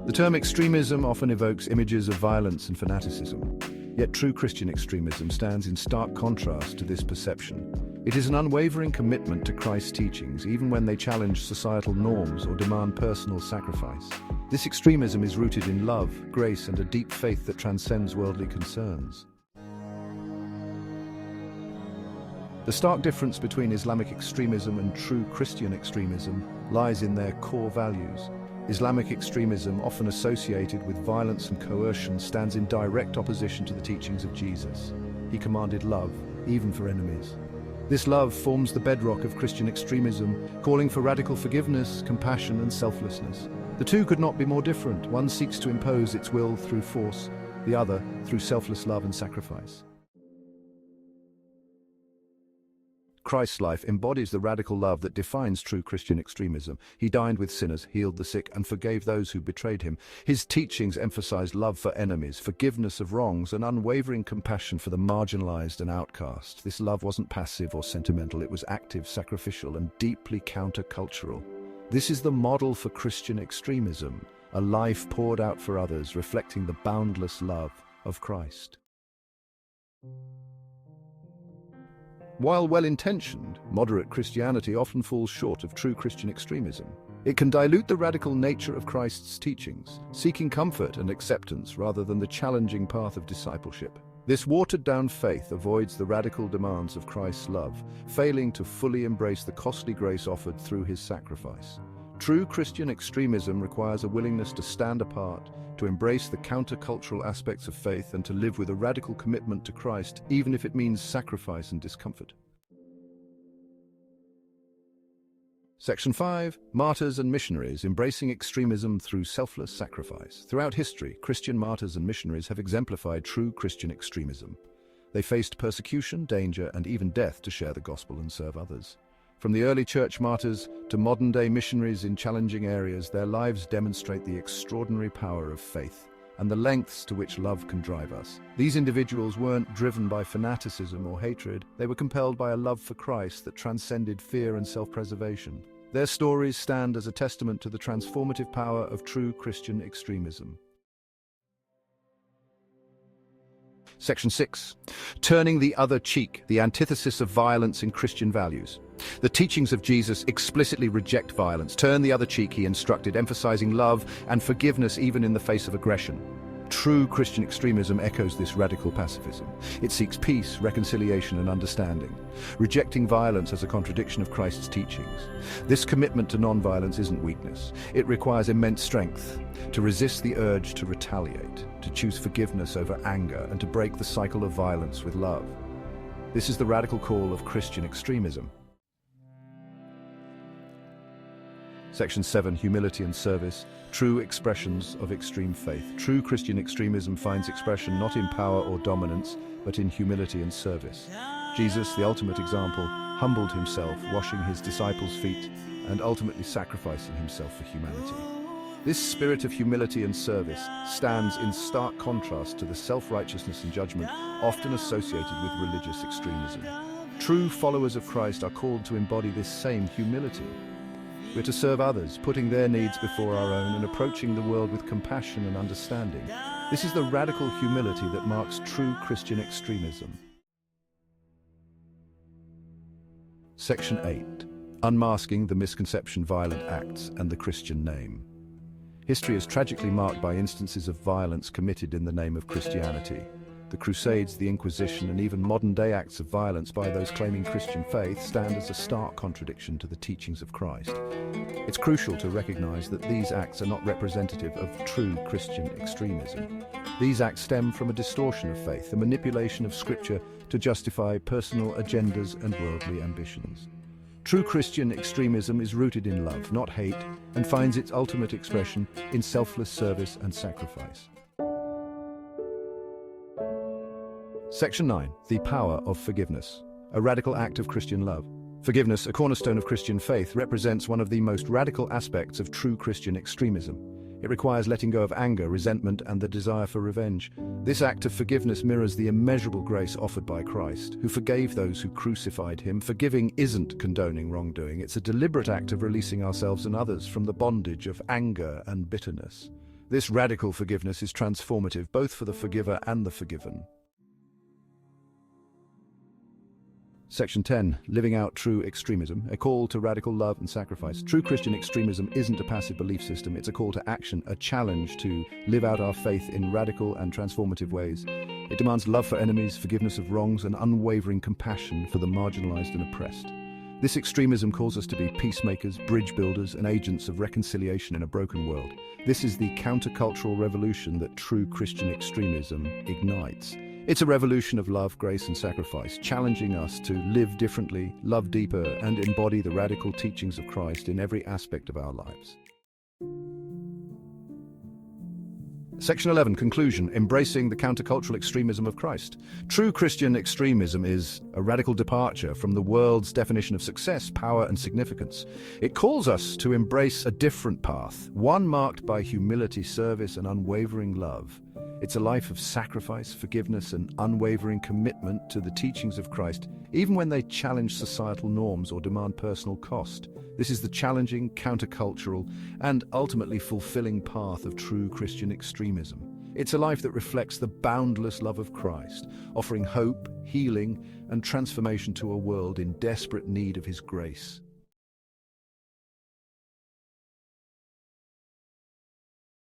The term extremism often evokes images of violence and fanaticism. Yet true Christian extremism stands in stark contrast to this perception. It is an unwavering commitment to Christ's teachings, even when they challenge societal norms or demand personal sacrifice. This extremism is rooted in love, grace, and a deep faith that transcends worldly concerns. The stark difference between Islamic extremism and true Christian extremism lies in their core values. Islamic extremism, often associated with violence and coercion, stands in direct opposition to the teachings of Jesus. He commanded love, even for enemies. This love forms the bedrock of Christian extremism, calling for radical forgiveness, compassion, and selflessness. The two could not be more different. One seeks to impose its will through force, the other through selfless love and sacrifice. Christ's life embodies the radical love that defines true Christian extremism. He dined with sinners, healed the sick, and forgave those who betrayed him. His teachings emphasized love for enemies, forgiveness of wrongs, and unwavering compassion for the marginalized and outcast. This love wasn't passive or sentimental, it was active, sacrificial, and deeply countercultural. This is the model for Christian extremism, a life poured out for others, reflecting the boundless love of Christ. While well-intentioned, moderate Christianity often falls short of true Christian extremism. It can dilute the radical nature of Christ's teachings, seeking comfort and acceptance rather than the challenging path of discipleship. This watered-down faith avoids the radical demands of Christ's love, failing to fully embrace the costly grace offered through his sacrifice. True Christian extremism requires a willingness to stand apart, to embrace the countercultural aspects of faith, and to live with a radical commitment to Christ, even if it means sacrifice and discomfort. Section 5. Martyrs and missionaries, embracing extremism through selfless sacrifice. Throughout history, Christian martyrs and missionaries have exemplified true Christian extremism. They faced persecution, danger, and even death to share the gospel and serve others. From the early church martyrs to modern-day missionaries in challenging areas, their lives demonstrate the extraordinary power of faith and the lengths to which love can drive us. These individuals weren't driven by fanaticism or hatred. They were compelled by a love for Christ that transcended fear and self-preservation. Their stories stand as a testament to the transformative power of true Christian extremism. Section 6. Turning the other cheek, the antithesis of violence in Christian values. The teachings of Jesus explicitly reject violence. Turn the other cheek, he instructed, emphasizing love and forgiveness even in the face of aggression. True Christian extremism echoes this radical pacifism. It seeks peace, reconciliation, and understanding, rejecting violence as a contradiction of Christ's teachings. This commitment to non-violence isn't weakness. It requires immense strength to resist the urge to retaliate, to choose forgiveness over anger, and to break the cycle of violence with love. This is the radical call of Christian extremism. Section 7. Humility and service, true expressions of extreme faith. True Christian extremism finds expression not in power or dominance, but in humility and service. Jesus, the ultimate example, humbled himself, washing his disciples' feet, and ultimately sacrificing himself for humanity. This spirit of humility and service stands in stark contrast to the self-righteousness and judgment often associated with religious extremism. True followers of Christ are called to embody this same humility. We're to serve others, putting their needs before our own and approaching the world with compassion and understanding. This is the radical humility that marks true Christian extremism. Section 8. Unmasking the misconception, violent acts, and the Christian name. History is tragically marked by instances of violence committed in the name of Christianity. The Crusades, the Inquisition, and even modern-day acts of violence by those claiming Christian faith stand as a stark contradiction to the teachings of Christ. It's crucial to recognize that these acts are not representative of true Christian extremism. These acts stem from a distortion of faith, a manipulation of Scripture to justify personal agendas and worldly ambitions. True Christian extremism is rooted in love, not hate, and finds its ultimate expression in selfless service and sacrifice. Section 9. The power of forgiveness, a radical act of Christian love. Forgiveness, a cornerstone of Christian faith, represents one of the most radical aspects of true Christian extremism. It requires letting go of anger, resentment, and the desire for revenge. This act of forgiveness mirrors the immeasurable grace offered by Christ, who forgave those who crucified him. Forgiving isn't condoning wrongdoing. It's a deliberate act of releasing ourselves and others from the bondage of anger and bitterness. This radical forgiveness is transformative, both for the forgiver and the forgiven. Section 10. Living out true extremism, a call to radical love and sacrifice. True Christian extremism isn't a passive belief system, it's a call to action, a challenge to live out our faith in radical and transformative ways. It demands love for enemies, forgiveness of wrongs, and unwavering compassion for the marginalized and oppressed. This extremism calls us to be peacemakers, bridge builders, and agents of reconciliation in a broken world. This is the countercultural revolution that true Christian extremism ignites. It's a revolution of love, grace, and sacrifice, challenging us to live differently, love deeper, and embody the radical teachings of Christ in every aspect of our lives. Section 11. Conclusion. Embracing the countercultural extremism of Christ. True Christian extremism is a radical departure from the world's definition of success, power, and significance. It calls us to embrace a different path, one marked by humility, service, and unwavering love. It's a life of sacrifice, forgiveness, and unwavering commitment to the teachings of Christ, even when they challenge societal norms or demand personal cost. This is the challenging, countercultural, and ultimately fulfilling path of true Christian extremism. It's a life that reflects the boundless love of Christ, offering hope, healing, and transformation to a world in desperate need of His grace.